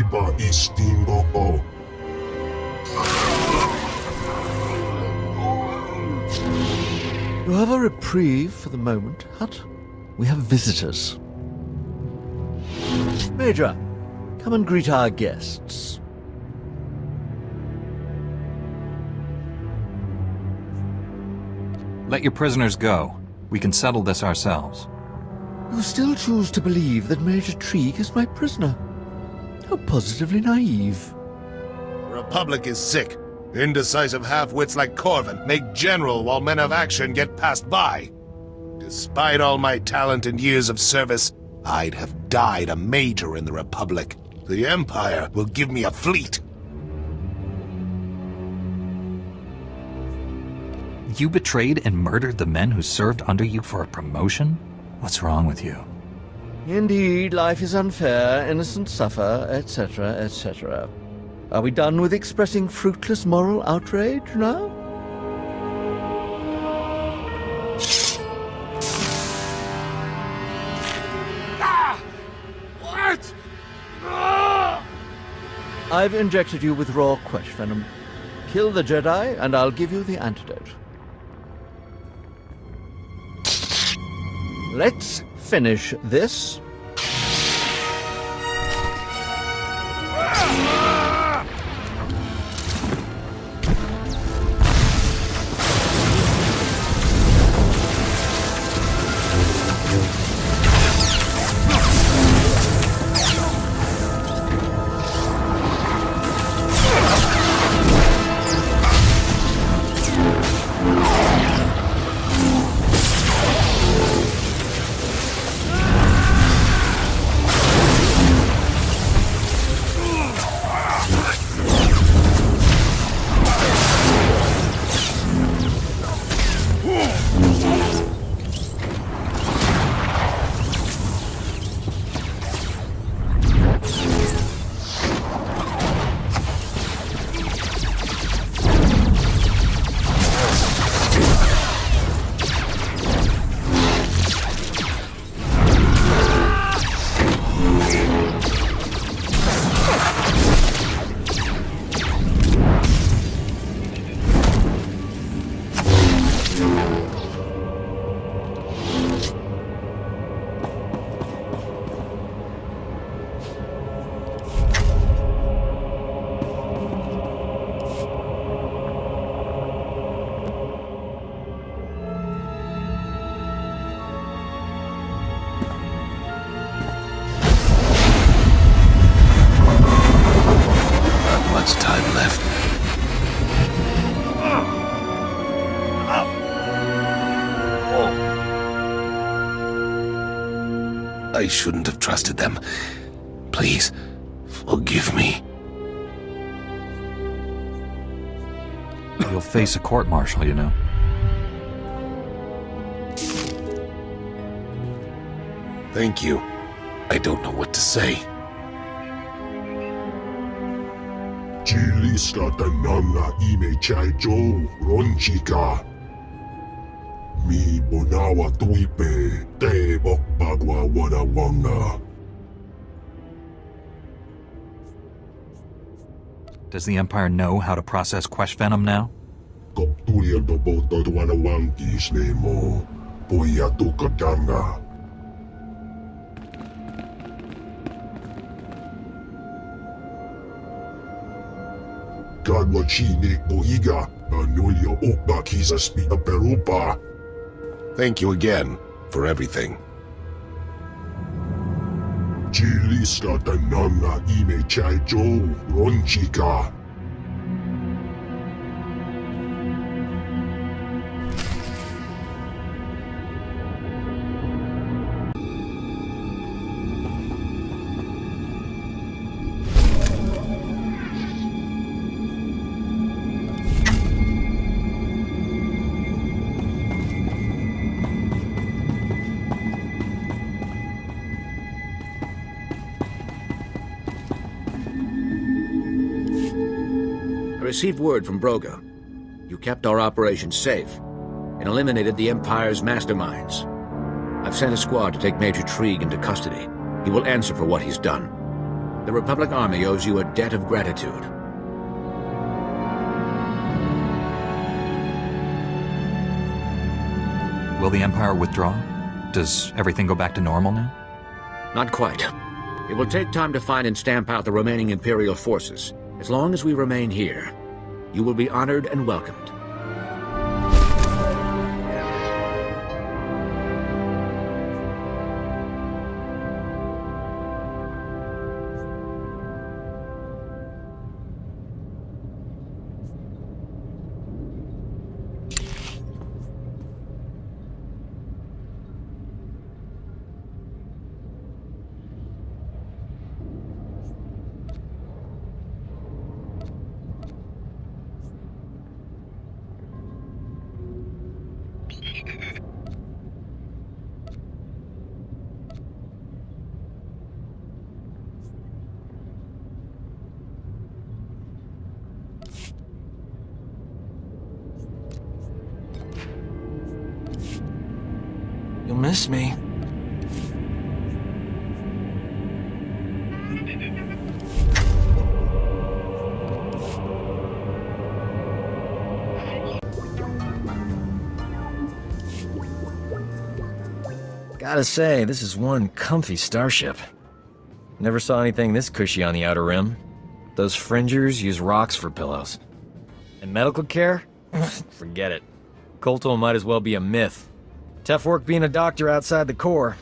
iba istingo. You have a reprieve for the moment, Hut. We have visitors. Major, come and greet our guests. Let your prisoners go. We can settle this ourselves. You still choose to believe that Major Treek is my prisoner. How positively naive. The Republic is sick. Indecisive half-wits like Corvin make general while men of action get passed by. Despite all my talent and years of service, I'd have died a major in the Republic. The Empire will give me a fleet. You betrayed and murdered the men who served under you for a promotion? What's wrong with you? Indeed, life is unfair, innocents suffer, etc., etc. Are we done with expressing fruitless moral outrage now? What? Ah! I've injected you with raw quesh venom. Kill the Jedi, and I'll give you the antidote. Let's finish this. I shouldn't have trusted them. Please, forgive me. You'll face a court-martial, you know. Thank you. I don't know what to say. Jiliska tananga ime chaijo ronchika. Mi bonawa tuipe te bokbagwa wadawanga. Does the Empire know how to process quesh venom now? Koptulia do boto wanawangi slemo. Poya tukatanga. Kadwa chine boiga. Anulio okba kisa spita perupa. Thank you again for everything. Jiliska tananga ime chaijo ronchika. I received word from Broga. You kept our operation safe and eliminated the Empire's masterminds. I've sent a squad to take Major Treeg into custody. He will answer for what he's done. The Republic Army owes you a debt of gratitude. Will the Empire withdraw? Does everything go back to normal now? Not quite. It will take time to find and stamp out the remaining Imperial forces. As long as we remain here, you will be honored and welcomed. You'll miss me. Gotta say, this is one comfy starship. Never saw anything this cushy on the Outer Rim. Those fringers use rocks for pillows. And medical care? Forget it. Kolto might as well be a myth. Tough work being a doctor outside the Corps.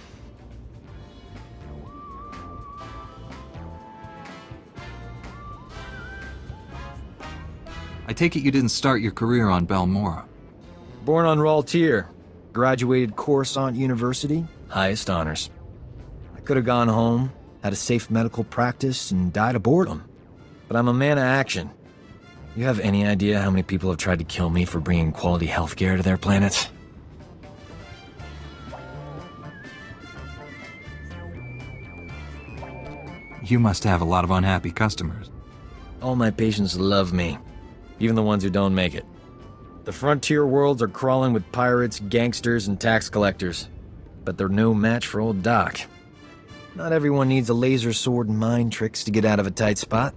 I take it you didn't start your career on Balmora. Born on Raltier. Graduated Coruscant University, highest honors. I could have gone home, had a safe medical practice, and died of boredom. But I'm a man of action. You have any idea how many people have tried to kill me for bringing quality healthcare to their planets? You must have a lot of unhappy customers. All my patients love me, even the ones who don't make it. The frontier worlds are crawling with pirates, gangsters, and tax collectors. But they're no match for old Doc. Not everyone needs a laser sword and mind tricks to get out of a tight spot.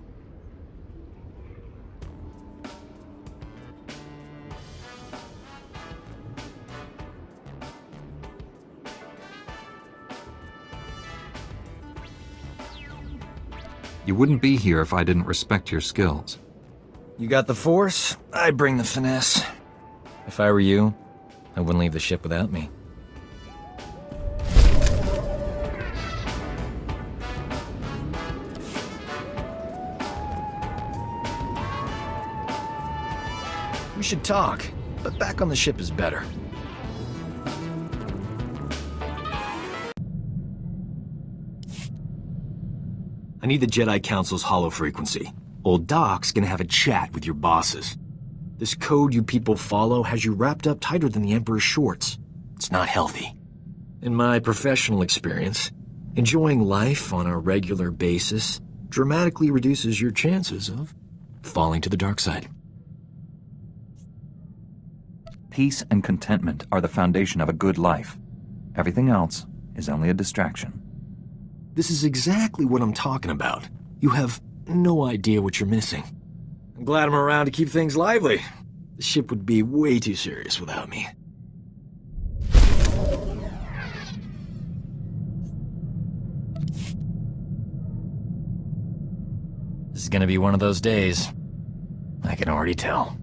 You wouldn't be here if I didn't respect your skills. You got the Force, I bring the finesse. If I were you, I wouldn't leave the ship without me. We should talk, but back on the ship is better. I need the Jedi Council's hollow frequency. Old Doc's gonna have a chat with your bosses. This code you people follow has you wrapped up tighter than the Emperor's shorts. It's not healthy. In my professional experience, enjoying life on a regular basis dramatically reduces your chances of falling to the dark side. Peace and contentment are the foundation of a good life. Everything else is only a distraction. This is exactly what I'm talking about. You have no idea what you're missing. I'm glad I'm around to keep things lively. The ship would be way too serious without me. This is gonna be one of those days. I can already tell.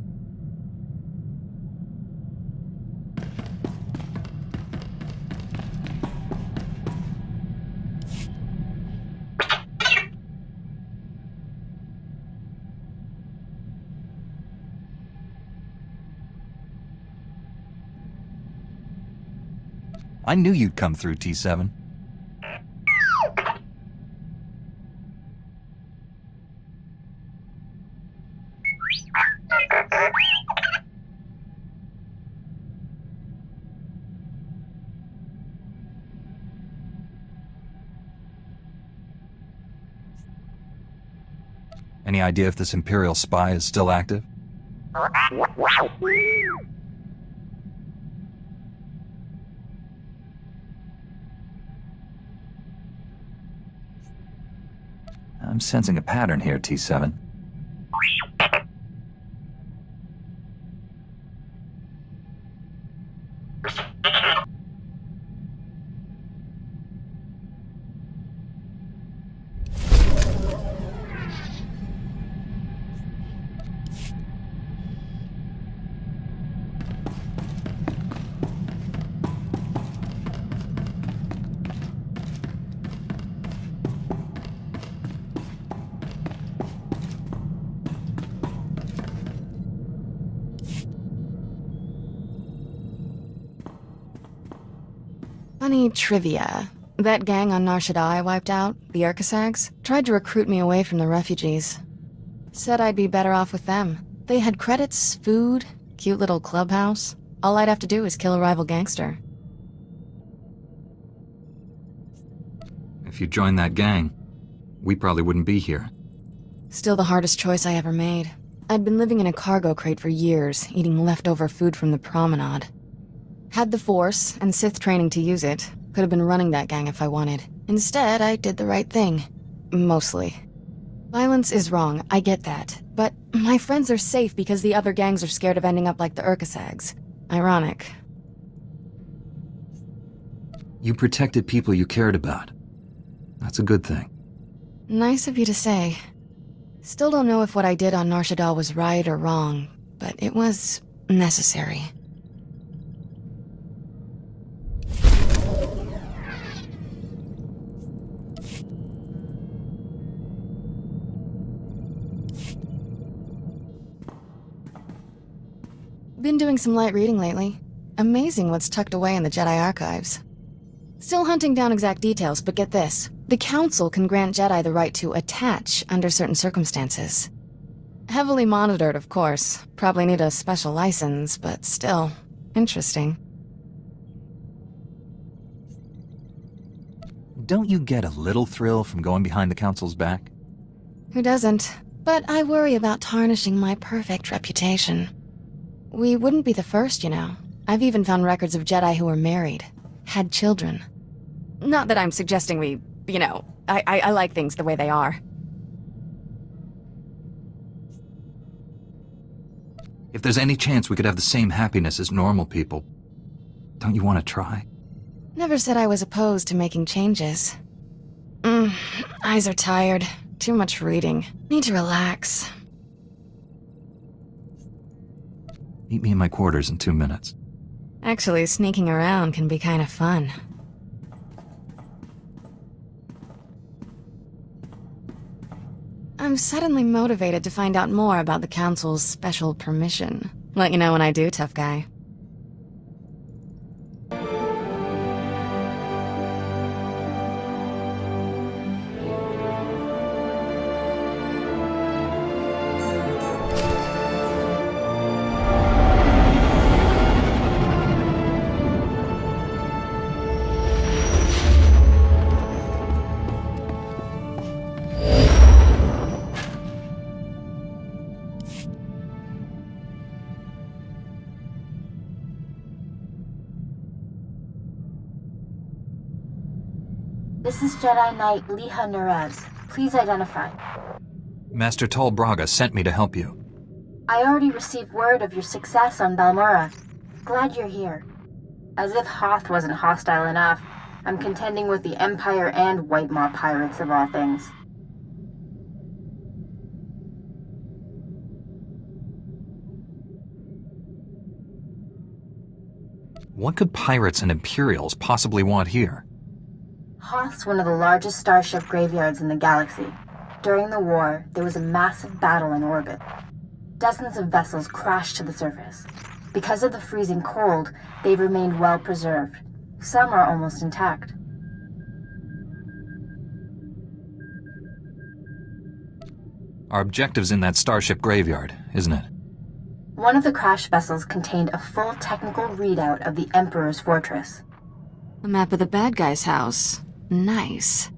I knew you'd come through, T7. Any idea if this Imperial spy is still active? I'm sensing a pattern here, T7. Funny trivia. That gang on Nar Shaddaa I wiped out, the Eddarkx, tried to recruit me away from the refugees. Said I'd be better off with them. They had credits, food, cute little clubhouse. All I'd have to do is kill a rival gangster. If you joined that gang, we probably wouldn't be here. Still the hardest choice I ever made. I'd been living in a cargo crate for years, eating leftover food from the promenade. Had the Force and Sith training to use it. Could have been running that gang if I wanted. Instead, I did the right thing. Mostly. Violence is wrong, I get that. But my friends are safe because the other gangs are scared of ending up like the Eddarkx. Ironic. You protected people you cared about. That's a good thing. Nice of you to say. Still don't know if what I did on Nar Shaddaa was right or wrong, but it was necessary. Been doing some light reading lately. Amazing what's tucked away in the Jedi archives. Still hunting down exact details, but get this. The Council can grant Jedi the right to attach under certain circumstances. Heavily monitored, of course. Probably need a special license, but still. Interesting. Don't you get a little thrill from going behind the Council's back? Who doesn't? But I worry about tarnishing my perfect reputation. We wouldn't be the first, you know. I've even found records of Jedi who were married. Had children. Not that I'm suggesting we, you know, I like things the way they are. If there's any chance we could have the same happiness as normal people, don't you want to try? Never said I was opposed to making changes. Eyes are tired. Too much reading. Need to relax. Meet me in my quarters in 2 minutes. Actually, sneaking around can be kind of fun. I'm suddenly motivated to find out more about the Council's special permission. Let you know when I do, tough guy. This is Jedi Knight Liha Nerez. Please identify. Master Tol Braga sent me to help you. I already received word of your success on Balmorra. Glad you're here. As if Hoth wasn't hostile enough, I'm contending with the Empire and White Maw pirates of all things. What could pirates and Imperials possibly want here? Hoth's one of the largest starship graveyards in the galaxy. During the war, there was a massive battle in orbit. Dozens of vessels crashed to the surface. Because of the freezing cold, they've remained well preserved. Some are almost intact. Our objective's in that starship graveyard, isn't it? One of the crash vessels contained a full technical readout of the Emperor's fortress. A map of the bad guy's house. Nice.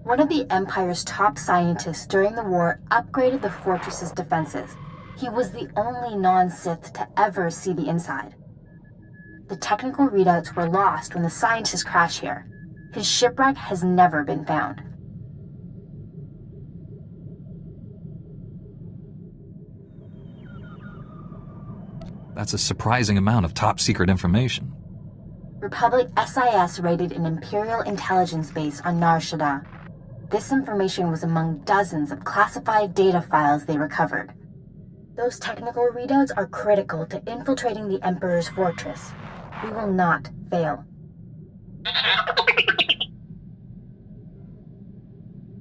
One of the Empire's top scientists during the war upgraded the fortress's defenses. He was the only non-Sith to ever see the inside. The technical readouts were lost when the scientists crashed here. His shipwreck has never been found. That's a surprising amount of top-secret information. Republic SIS raided an Imperial intelligence base on Nar Shaddaa. This information was among dozens of classified data files they recovered. Those technical readouts are critical to infiltrating the Emperor's fortress. We will not fail.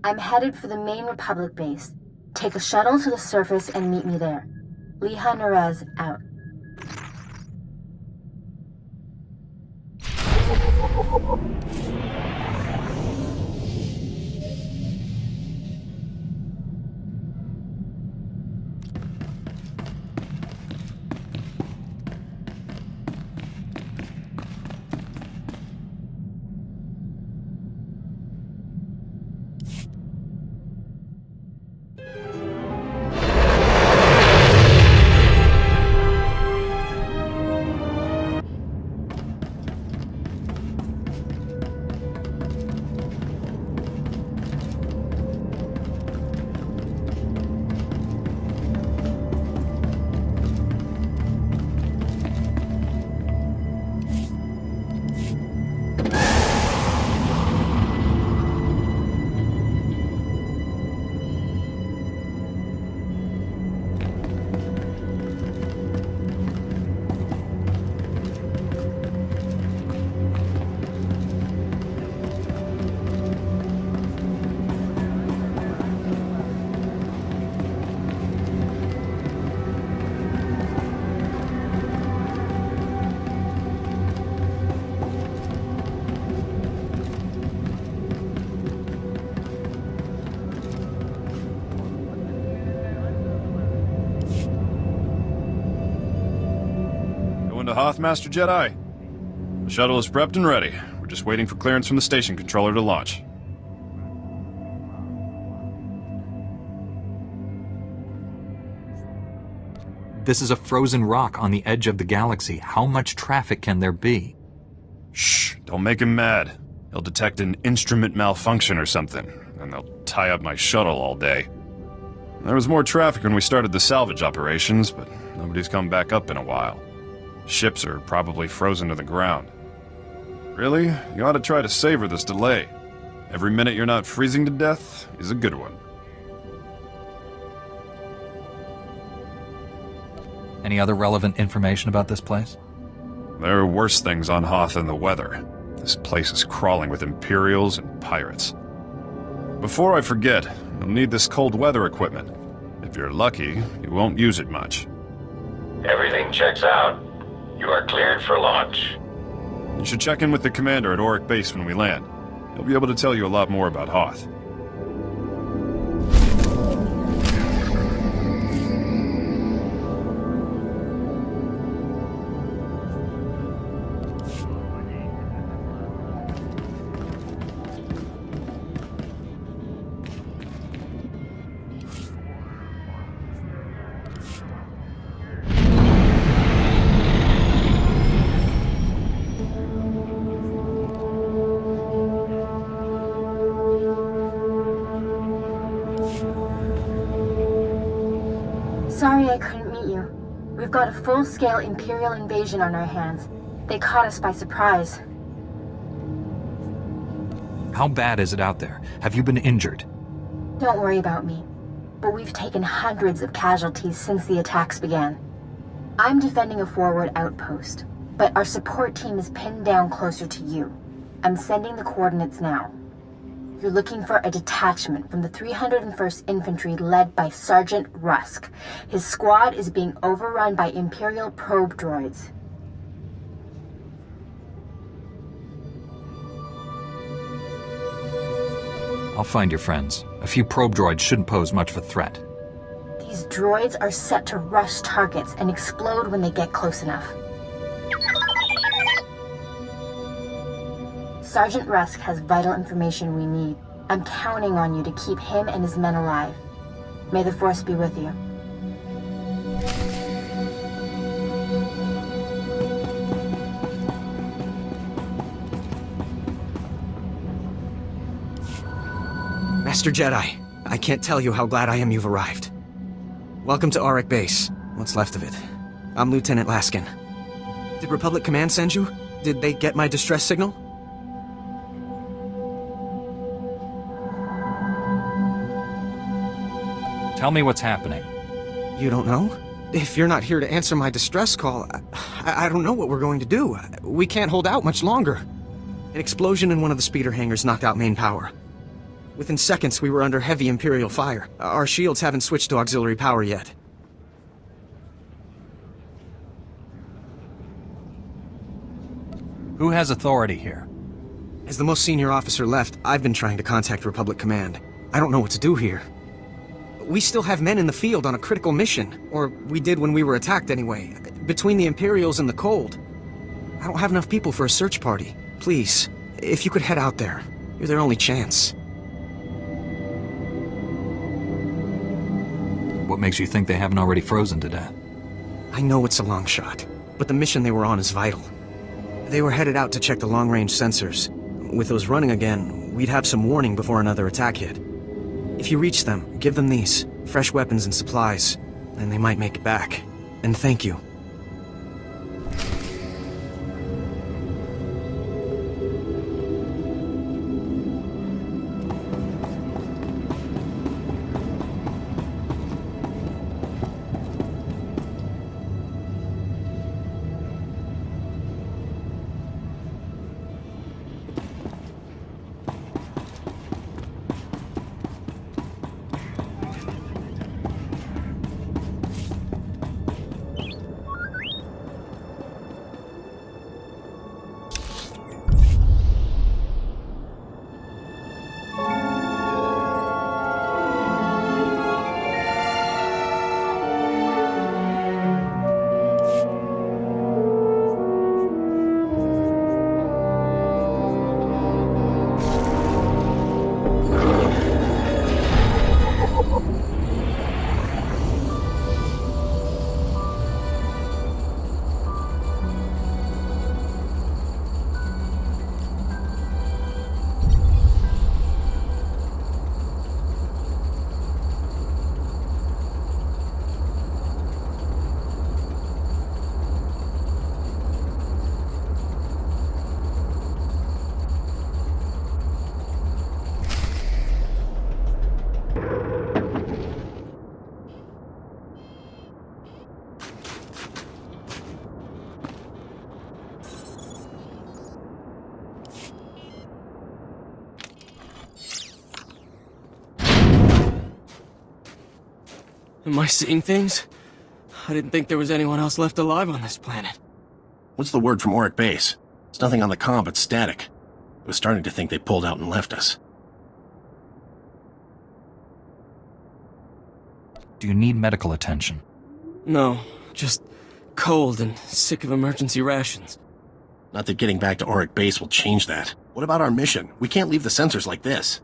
I'm headed for the main Republic base. Take a shuttle to the surface and meet me there. Liha Nerez out. To Hoth, Master Jedi. The shuttle is prepped and ready. We're just waiting for clearance from the station controller to launch. This is a frozen rock on the edge of the galaxy. How much traffic can there be? Shh, don't make him mad. He'll detect an instrument malfunction or something, and they'll tie up my shuttle all day. There was more traffic when we started the salvage operations, but nobody's come back up in a while. Ships are probably frozen to the ground. Really? You ought to try to savor this delay. Every minute you're not freezing to death is a good one. Any other relevant information about this place? There are worse things on Hoth than the weather. This place is crawling with Imperials and pirates. Before I forget, you'll need this cold weather equipment. If you're lucky, you won't use it much. Everything checks out. You are cleared for launch. You should check in with the commander at Eddarkx base when we land. He'll be able to tell you a lot more about Hoth. Sorry I couldn't meet you. We've got a full-scale Imperial invasion on our hands. They caught us by surprise. How bad is it out there? Have you been injured? Don't worry about me. But we've taken hundreds of casualties since the attacks began. I'm defending a forward outpost, but our support team is pinned down closer to you. I'm sending the coordinates now. You're looking for a detachment from the 301st Infantry led by Sergeant Rusk. His squad is being overrun by Imperial probe droids. I'll find your friends. A few probe droids shouldn't pose much of a threat. These droids are set to rush targets and explode when they get close enough. Sergeant Rusk has vital information we need. I'm counting on you to keep him and his men alive. May the Force be with you. Master Jedi, I can't tell you how glad I am you've arrived. Welcome to Eddarkx base. What's left of it. I'm Lieutenant Laskin. Did Republic Command send you? Did they get my distress signal? Tell me what's happening. You don't know? If you're not here to answer my distress call, I don't know what we're going to do. We can't hold out much longer. An explosion in one of the speeder hangars knocked out main power. Within seconds, we were under heavy Imperial fire. Our shields haven't switched to auxiliary power yet. Who has authority here? As the most senior officer left, I've been trying to contact Republic Command. I don't know what to do here. We still have men in the field on a critical mission, or we did when we were attacked anyway, between the Imperials and the cold. I don't have enough people for a search party. Please, if you could head out there, you're their only chance. What makes you think they haven't already frozen to death? I know it's a long shot, but the mission they were on is vital. They were headed out to check the long-range sensors. With those running again, we'd have some warning before another attack hit. If you reach them, give them these, fresh weapons and supplies, and they might make it back. And thank you. Am I seeing things? I didn't think there was anyone else left alive on this planet. What's the word from Eddarkx base? There's nothing on the comm but static. I was starting to think they pulled out and left us. Do you need medical attention? No, just cold and sick of emergency rations. Not that getting back to Eddarkx base will change that. What about our mission? We can't leave the sensors like this.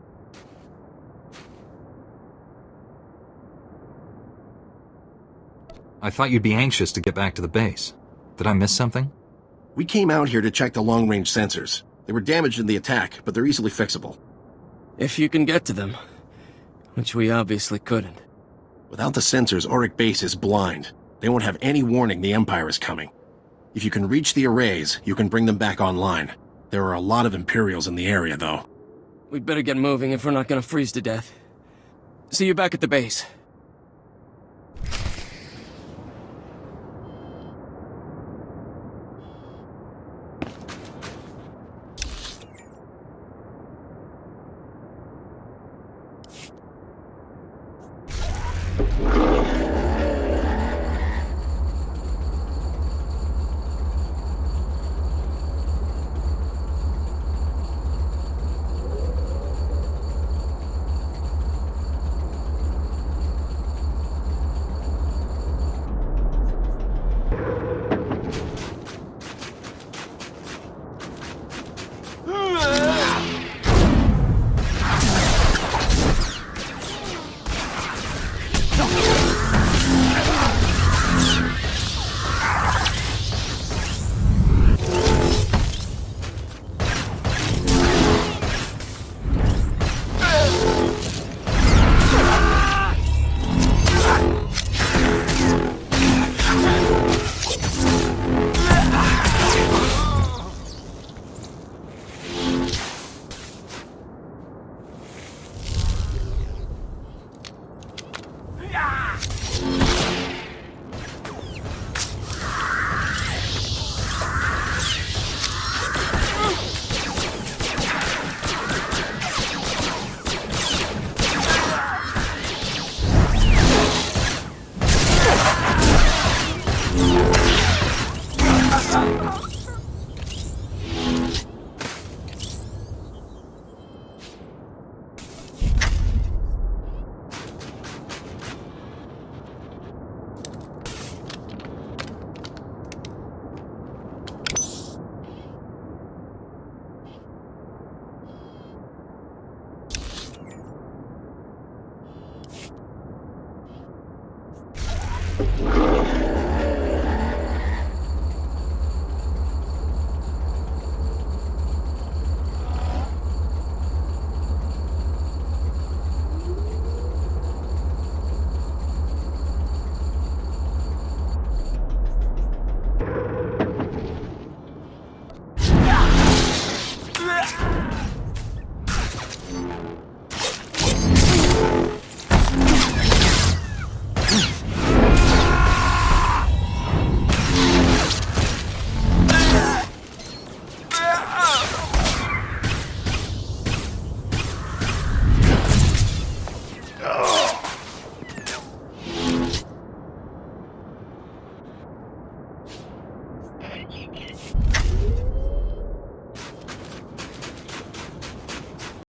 I thought you'd be anxious to get back to the base. Did I miss something? We came out here to check the long-range sensors. They were damaged in the attack, but they're easily fixable. If you can get to them. Which we obviously couldn't. Without the sensors, Eddarkx base is blind. They won't have any warning the Empire is coming. If you can reach the arrays, you can bring them back online. There are a lot of Imperials in the area, though. We'd better get moving if we're not gonna freeze to death. See you back at the base.